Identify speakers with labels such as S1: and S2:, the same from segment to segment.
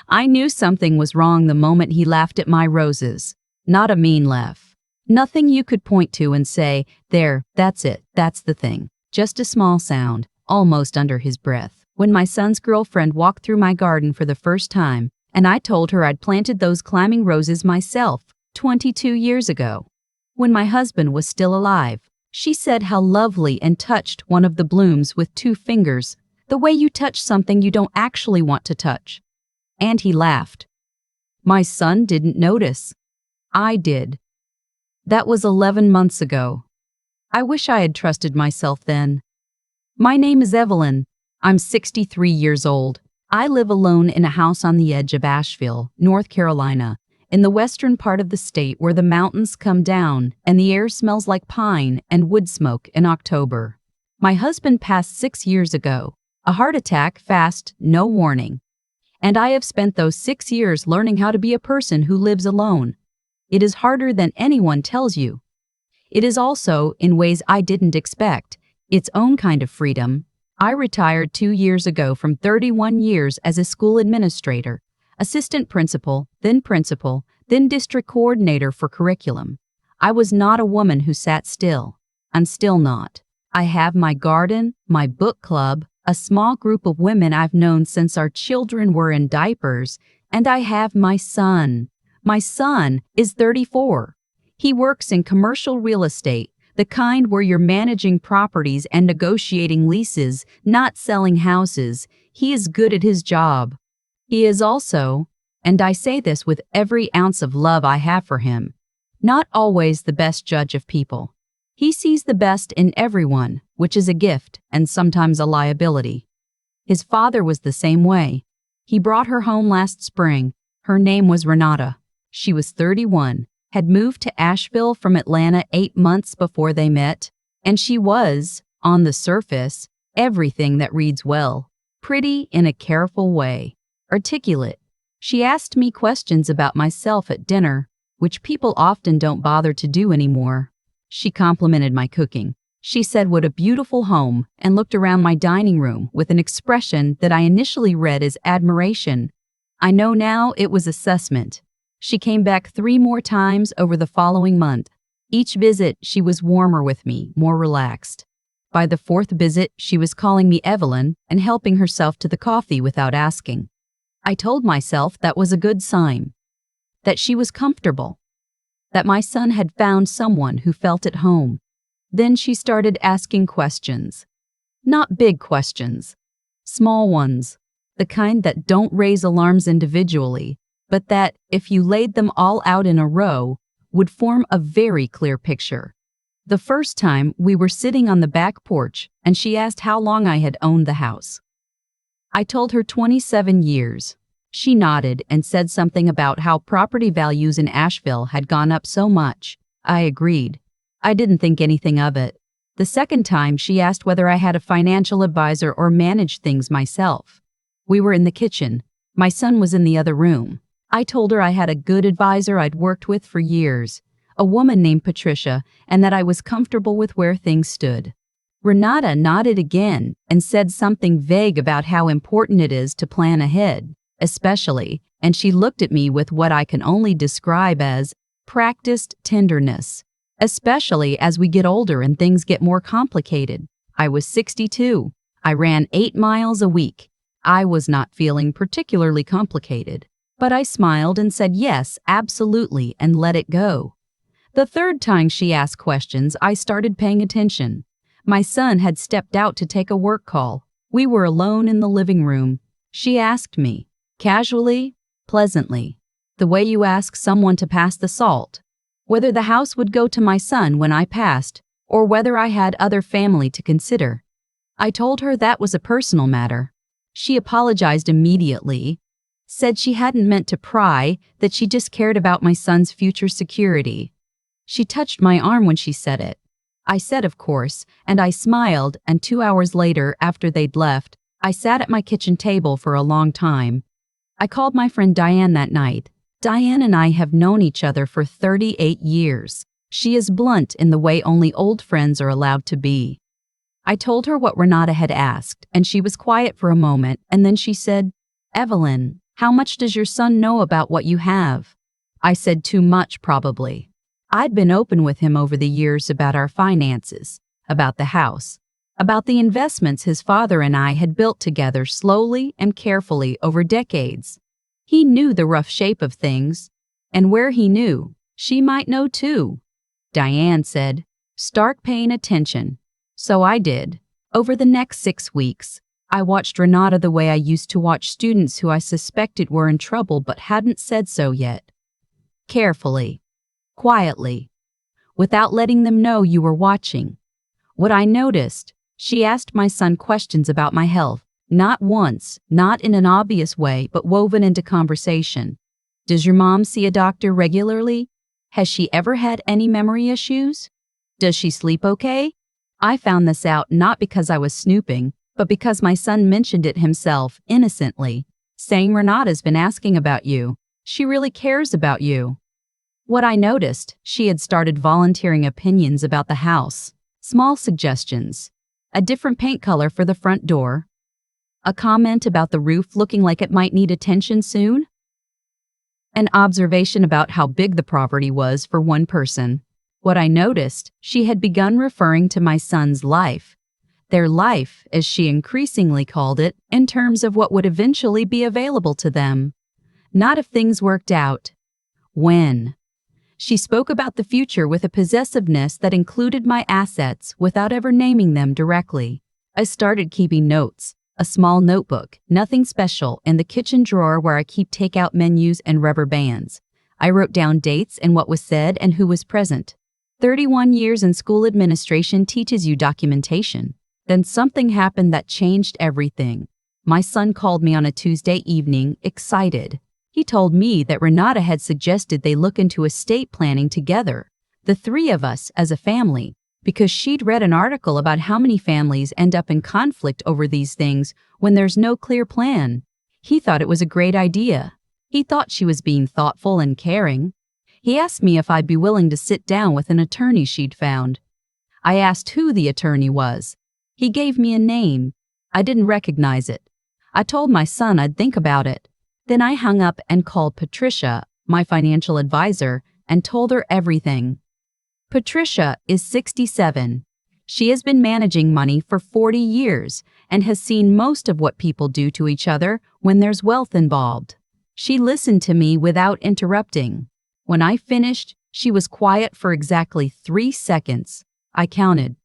S1: I knew something was wrong the moment he laughed at my roses. Not a mean laugh. Nothing you could point to and say, "There, that's it, that's the thing." Just a small sound, almost under his breath. When my son's girlfriend walked through my garden for the first time, and I told her I'd planted those climbing roses myself 22 years ago. When my husband was still alive, she said how lovely and touched one of the blooms with 2 fingers, the way you touch something you don't actually want to touch. And he laughed. My son didn't notice. I did. That was 11 months ago. I wish I had trusted myself then. My name is Evelyn. I'm 63 years old. I live alone in a house on the edge of Asheville, North Carolina, in the western part of the state where the mountains come down and the air smells like pine and wood smoke in October. My husband passed 6 years ago, a heart attack, fast, no warning. And I have spent those 6 years learning how to be a person who lives alone. It is harder than anyone tells you. It is also, in ways I didn't expect, its own kind of freedom. I retired 2 years ago from 31 years as a school administrator, assistant principal, then district coordinator for curriculum. I was not a woman who sat still. I'm still not. I have my garden, my book club, a small group of women I've known since our children were in diapers, and I have my son. My son is 34. He works in commercial real estate, the kind where you're managing properties and negotiating leases, not selling houses. He is good at his job. He is also, and I say this with every ounce of love I have for him, not always the best judge of people. He sees the best in everyone, which is a gift and sometimes a liability. His father was the same way. He brought her home last spring. Her name was Renata. She was 31, had moved to Asheville from Atlanta 8 months before they met, and she was, on the surface, everything that reads well, pretty in a careful way, articulate. She asked me questions about myself at dinner, which people often don't bother to do anymore. She complimented my cooking. She said what a beautiful home and looked around my dining room with an expression that I initially read as admiration. I know now it was assessment. She came back 3 more times over the following month. Each visit, she was warmer with me, more relaxed. By the 4th visit, she was calling me Evelyn and helping herself to the coffee without asking. I told myself that was a good sign, that she was comfortable, that my son had found someone who felt at home. Then she started asking questions. Not big questions, small ones, the kind that don't raise alarms individually, but that, if you laid them all out in a row, would form a very clear picture. The first time, we were sitting on the back porch, and she asked how long I had owned the house. I told her 27 years. She nodded and said something about how property values in Asheville had gone up so much. I agreed. I didn't think anything of it. The second time, she asked whether I had a financial advisor or managed things myself. We were in the kitchen. My son was in the other room. I told her I had a good advisor I'd worked with for years, a woman named Patricia, and that I was comfortable with where things stood. Renata nodded again and said something vague about how important it is to plan ahead, especially, and she looked at me with what I can only describe as practiced tenderness, especially as we get older and things get more complicated. I was 62. I ran 8 miles a week. I was not feeling particularly complicated. But I smiled and said yes, absolutely, and let it go. The third time she asked questions, I started paying attention. My son had stepped out to take a work call. We were alone in the living room. She asked me, casually, pleasantly, the way you ask someone to pass the salt, whether the house would go to my son when I passed, or whether I had other family to consider. I told her that was a personal matter. She apologized immediately, said she hadn't meant to pry, that she just cared about my son's future security. She touched my arm when she said it. I said, of course, and I smiled, and 2 hours later, after they'd left, I sat at my kitchen table for a long time. I called my friend Diane that night. Diane and I have known each other for 38 years. She is blunt in the way only old friends are allowed to be. I told her what Renata had asked, and she was quiet for a moment, and then she said, Evelyn, how much does your son know about what you have? I said too much, probably. I'd been open with him over the years about our finances, about the house, about the investments his father and I had built together slowly and carefully over decades. He knew the rough shape of things, and where he knew, she might know too. Diane said, "Start paying attention." So I did. Over the next 6 weeks, I watched Renata the way I used to watch students who I suspected were in trouble but hadn't said so yet. Carefully, quietly, without letting them know you were watching. What I noticed, she asked my son questions about my health, not once, not in an obvious way, but woven into conversation. Does your mom see a doctor regularly? Has she ever had any memory issues? Does she sleep okay? I found this out not because I was snooping, but because my son mentioned it himself, innocently, saying Renata's been asking about you. She really cares about you. What I noticed, she had started volunteering opinions about the house. Small suggestions. A different paint color for the front door. A comment about the roof looking like it might need attention soon. An observation about how big the property was for one person. What I noticed, she had begun referring to my son's life. Their life, as she increasingly called it, in terms of what would eventually be available to them. Not if things worked out. When. She spoke about the future with a possessiveness that included my assets without ever naming them directly. I started keeping notes, a small notebook, nothing special, in the kitchen drawer where I keep takeout menus and rubber bands. I wrote down dates and what was said and who was present. 31 years in school administration teaches you documentation. Then something happened that changed everything. My son called me on a Tuesday evening, excited. He told me that Renata had suggested they look into estate planning together, the three of us as a family, because she'd read an article about how many families end up in conflict over these things when there's no clear plan. He thought it was a great idea. He thought she was being thoughtful and caring. He asked me if I'd be willing to sit down with an attorney she'd found. I asked who the attorney was. He gave me a name. I didn't recognize it. I told my son I'd think about it. Then I hung up and called Patricia, my financial advisor, and told her everything. Patricia is 67. She has been managing money for 40 years and has seen most of what people do to each other when there's wealth involved. She listened to me without interrupting. When I finished, she was quiet for exactly 3 seconds. I counted.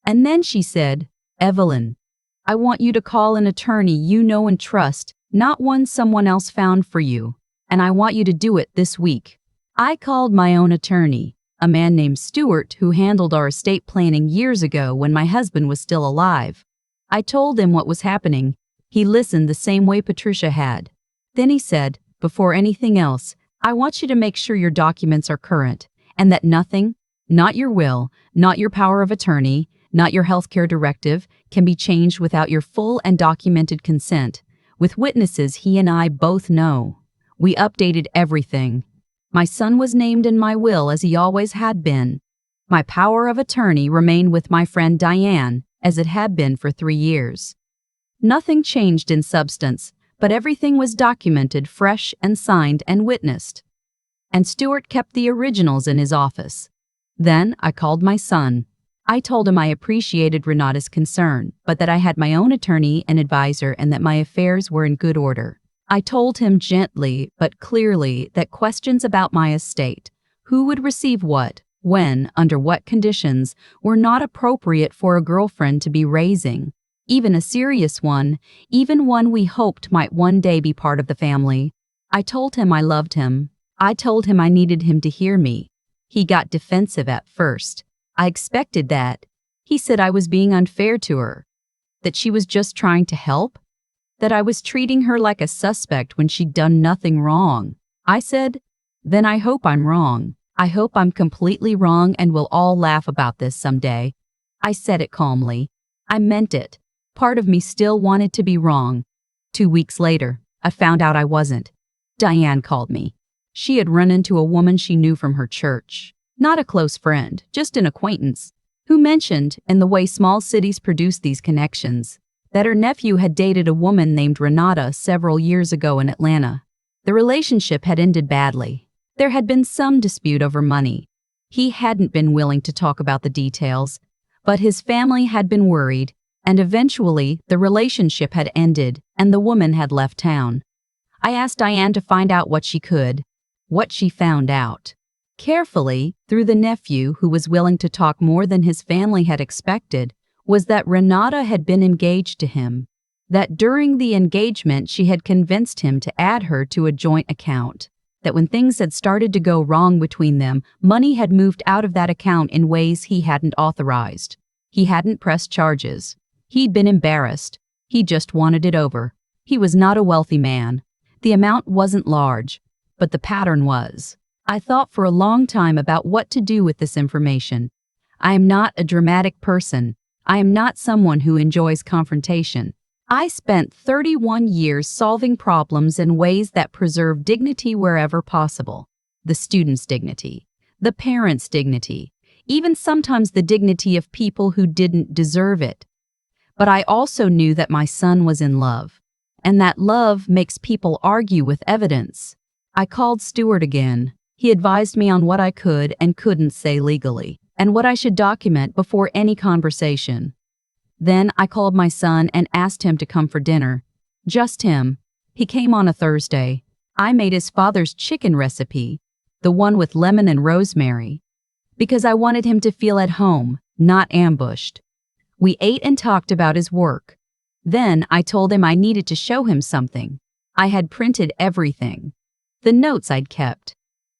S1: And then she said, "Evelyn, I want you to call an attorney you know and trust, not one someone else found for you, and I want you to do it this week." I called my own attorney, a man named Stuart who handled our estate planning years ago when my husband was still alive. I told him what was happening. He listened the same way Patricia had. Then he said, "Before anything else, I want you to make sure your documents are current, and that nothing, not your will, not your power of attorney, not your healthcare directive, can be changed without your full and documented consent, with witnesses he and I both know." We updated everything. My son was named in my will as he always had been. My power of attorney remained with my friend Diane, as it had been for 3 years. Nothing changed in substance, but everything was documented, fresh and signed and witnessed. And Stuart kept the originals in his office. Then I called my son. I told him I appreciated Renata's concern, but that I had my own attorney and advisor and that my affairs were in good order. I told him gently but clearly that questions about my estate, who would receive what, when, under what conditions, were not appropriate for a girlfriend to be raising, even a serious one, even one we hoped might one day be part of the family. I told him I loved him. I told him I needed him to hear me. He got defensive at first. I expected that. He said I was being unfair to her, that she was just trying to help, that I was treating her like a suspect when she'd done nothing wrong. I said, "Then I hope I'm wrong. I hope I'm completely wrong and we'll all laugh about this someday." I said it calmly. I meant it. Part of me still wanted to be wrong. 2 weeks later, I found out I wasn't. Diane called me. She had run into a woman she knew from her church. Not a close friend, just an acquaintance, who mentioned, in the way small cities produce these connections, that her nephew had dated a woman named Renata several years ago in Atlanta. The relationship had ended badly. There had been some dispute over money. He hadn't been willing to talk about the details, but his family had been worried, and eventually the relationship had ended and the woman had left town. I asked Diane to find out what she could. What she found out, carefully, through the nephew who was willing to talk more than his family had expected, was that Renata had been engaged to him, that during the engagement she had convinced him to add her to a joint account, that when things had started to go wrong between them, money had moved out of that account in ways he hadn't authorized. He hadn't pressed charges. He'd been embarrassed. He just wanted it over. He was not a wealthy man. The amount wasn't large, but the pattern was. I thought for a long time about what to do with this information. I am not a dramatic person. I am not someone who enjoys confrontation. I spent 31 years solving problems in ways that preserve dignity wherever possible. The student's dignity, the parent's dignity, even sometimes the dignity of people who didn't deserve it. But I also knew that my son was in love, and that love makes people argue with evidence. I called Stewart again. He advised me on what I could and couldn't say legally, and what I should document before any conversation. Then I called my son and asked him to come for dinner. Just him. He came on a Thursday. I made his father's chicken recipe, the one with lemon and rosemary, because I wanted him to feel at home, not ambushed. We ate and talked about his work. Then I told him I needed to show him something. I had printed everything. The notes I'd kept.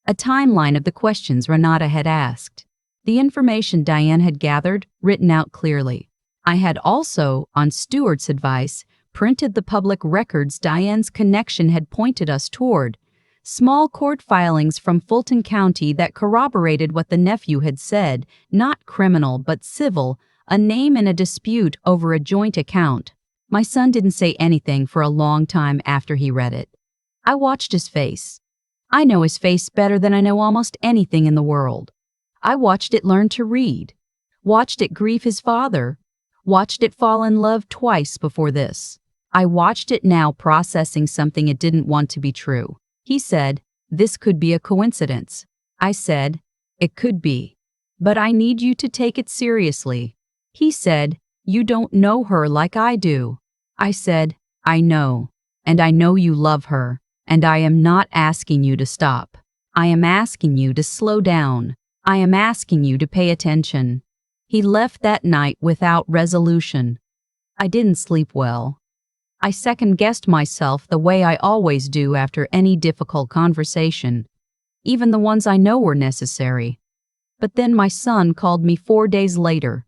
S1: A timeline of the questions Renata had asked. The information Diane had gathered, written out clearly. I had also, on Stewart's advice, printed the public records Diane's connection had pointed us toward. Small court filings from Fulton County that corroborated what the nephew had said, not criminal but civil, a name in a dispute over a joint account. My son didn't say anything for a long time after he read it. I watched his face. I know his face better than I know almost anything in the world. I watched it learn to read, watched it grieve his father, watched it fall in love twice before this. I watched it now processing something it didn't want to be true. He said, "This could be a coincidence." I said, "It could be. But I need you to take it seriously." He said, "You don't know her like I do." I said, "I know. And I know you love her. And I am not asking you to stop. I am asking you to slow down. I am asking you to pay attention." He left that night without resolution. I didn't sleep well. I second-guessed myself the way I always do after any difficult conversation, even the ones I know were necessary. But then my son called me 4 days later.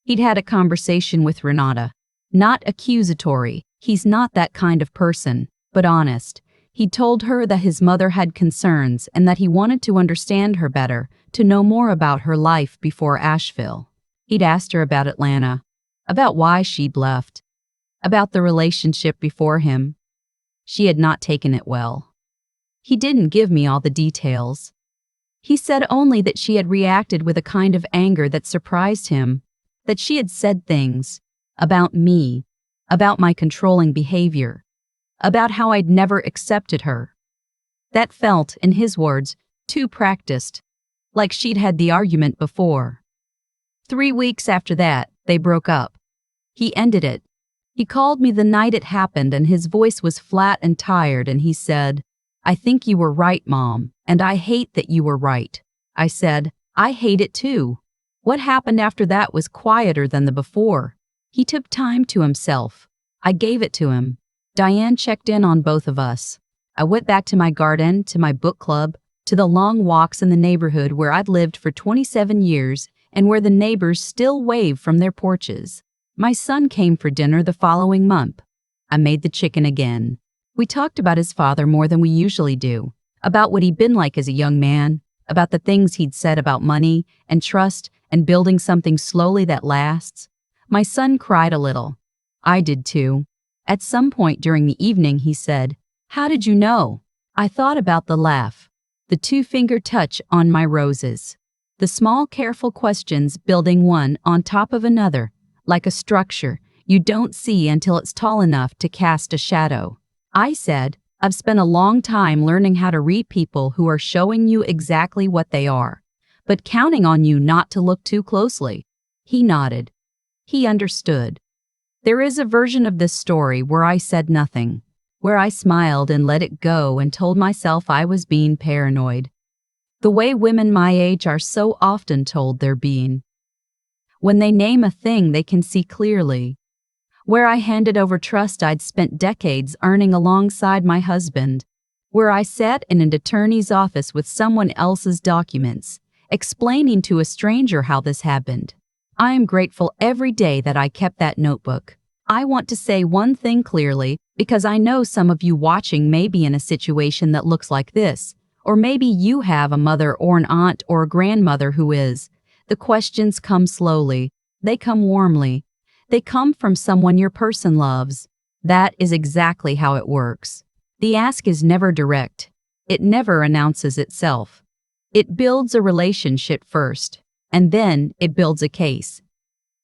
S1: He'd had a conversation with Renata. Not accusatory, he's not that kind of person, but honest. He told her that his mother had concerns and that he wanted to understand her better, to know more about her life before Asheville. He'd asked her about Atlanta, about why she'd left, about the relationship before him. She had not taken it well. He didn't give me all the details. He said only that she had reacted with a kind of anger that surprised him, that she had said things about me, about my controlling behavior, about how I'd never accepted her. That felt, in his words, too practiced, like she'd had the argument before. 3 weeks after that, they broke up. He ended it. He called me the night it happened and his voice was flat and tired and he said, "I think you were right, Mom, and I hate that you were right." I said, "I hate it too." What happened after that was quieter than the before. He took time to himself. I gave it to him. Diane checked in on both of us. I went back to my garden, to my book club, to the long walks in the neighborhood where I'd lived for 27 years and where the neighbors still wave from their porches. My son came for dinner the following month. I made the chicken again. We talked about his father more than we usually do, about what he'd been like as a young man, about the things he'd said about money and trust and building something slowly that lasts. My son cried a little. I did too. At some point during the evening, he said, "How did you know?" I thought about the laugh, the two-finger touch on my roses, the small, careful questions building one on top of another, like a structure, you don't see until it's tall enough to cast a shadow. I said, I've spent a long time learning how to read people who are showing you exactly what they are, but counting on you not to look too closely. He nodded. He understood. There is a version of this story where I said nothing, where I smiled and let it go and told myself I was being paranoid. The way women my age are so often told they're being. When they name a thing they can see clearly. Where I handed over trust I'd spent decades earning alongside my husband. Where I sat in an attorney's office with someone else's documents, explaining to a stranger how this happened. I am grateful every day that I kept that notebook. I want to say one thing clearly, because I know some of you watching may be in a situation that looks like this, or maybe you have a mother or an aunt or a grandmother who is. The questions come slowly. They come warmly. They come from someone your person loves. That is exactly how it works. The ask is never direct. It never announces itself. It builds a relationship first, and then it builds a case.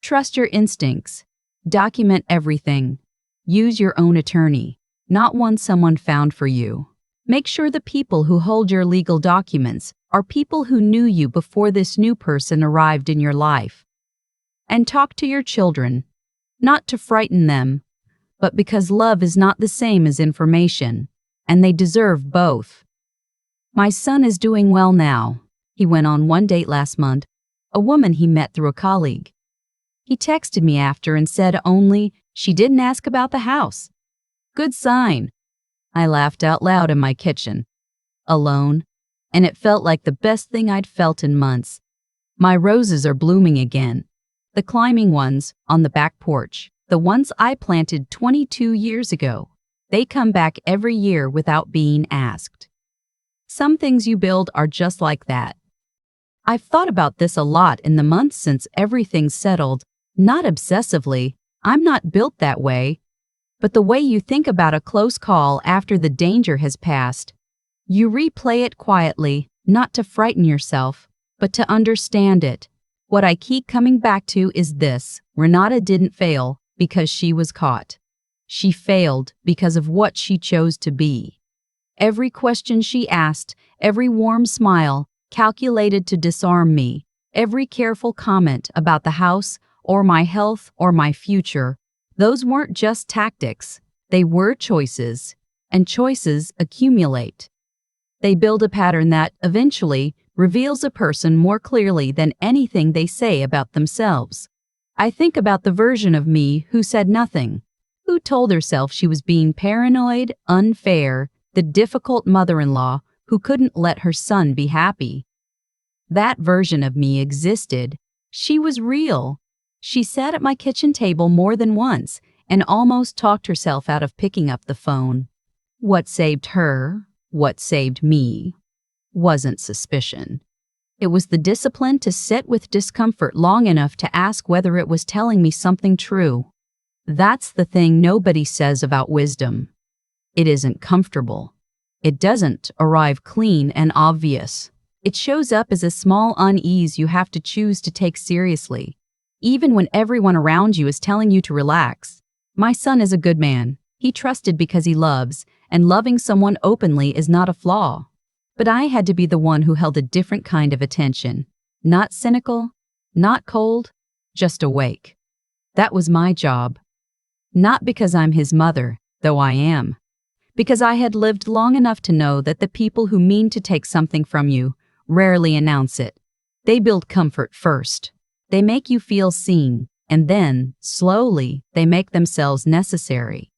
S1: Trust your instincts. Document everything. Use your own attorney, not one someone found for you. Make sure the people who hold your legal documents are people who knew you before this new person arrived in your life. And talk to your children, not to frighten them, but because love is not the same as information, and they deserve both. My son is doing well now. He went on one date last month, a woman he met through a colleague. He texted me after and said only she didn't ask about the house. Good sign. I laughed out loud in my kitchen, alone, and it felt like the best thing I'd felt in months. My roses are blooming again. The climbing ones on the back porch, the ones I planted 22 years ago. They come back every year without being asked. Some things you build are just like that. I've thought about this a lot in the months since everything's settled, not obsessively, I'm not built that way, but the way you think about a close call after the danger has passed. You replay it quietly, not to frighten yourself, but to understand it. What I keep coming back to is this: Renata didn't fail because she was caught. She failed because of what she chose to be. Every question she asked, every warm smile, calculated to disarm me, every careful comment about the house or my health or my future, those weren't just tactics, they were choices, and choices accumulate. They build a pattern that, eventually, reveals a person more clearly than anything they say about themselves. I think about the version of me who said nothing, who told herself she was being paranoid, unfair, the difficult mother-in-law who couldn't let her son be happy. That version of me existed. She was real. She sat at my kitchen table more than once and almost talked herself out of picking up the phone. What saved her, what saved me, wasn't suspicion. It was the discipline to sit with discomfort long enough to ask whether it was telling me something true. That's the thing nobody says about wisdom. It isn't comfortable. It doesn't arrive clean and obvious. It shows up as a small unease you have to choose to take seriously, even when everyone around you is telling you to relax. My son is a good man. He trusted because he loves, and loving someone openly is not a flaw. But I had to be the one who held a different kind of attention. Not cynical, not cold, just awake. That was my job. Not because I'm his mother, though I am. Because I had lived long enough to know that the people who mean to take something from you rarely announce it. They build comfort first. They make you feel seen, and then, slowly, they make themselves necessary.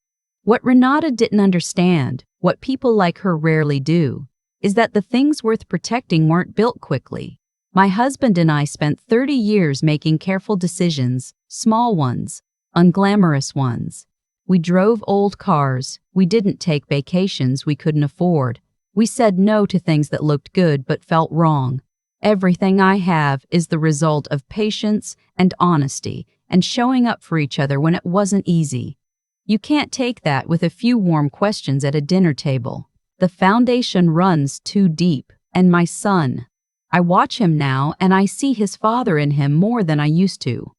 S1: What Renata didn't understand, what people like her rarely do, is that the things worth protecting weren't built quickly. My husband and I spent 30 years making careful decisions, small ones, unglamorous ones. We drove old cars. We didn't take vacations we couldn't afford. We said no to things that looked good but felt wrong. Everything I have is the result of patience and honesty and showing up for each other when it wasn't easy. You can't take that with a few warm questions at a dinner table. The foundation runs too deep. And my son, I watch him now and I see his father in him more than I used to.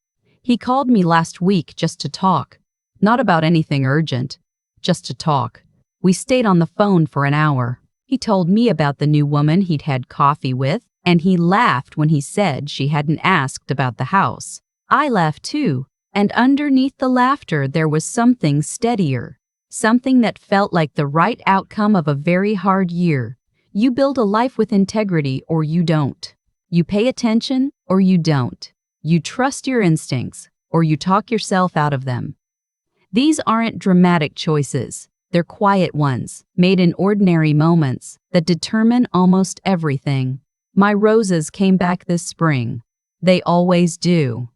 S1: He called me last week just to talk. Not about anything urgent, just to talk. We stayed on the phone for an hour. He told me about the new woman he'd had coffee with, and he laughed when he said she hadn't asked about the house. I laughed too, and underneath the laughter there was something steadier, something that felt like the right outcome of a very hard year. You build a life with integrity or you don't. You pay attention or you don't. You trust your instincts or you talk yourself out of them. These aren't dramatic choices. They're quiet ones, made in ordinary moments, that determine almost everything. My roses came back this spring. They always do.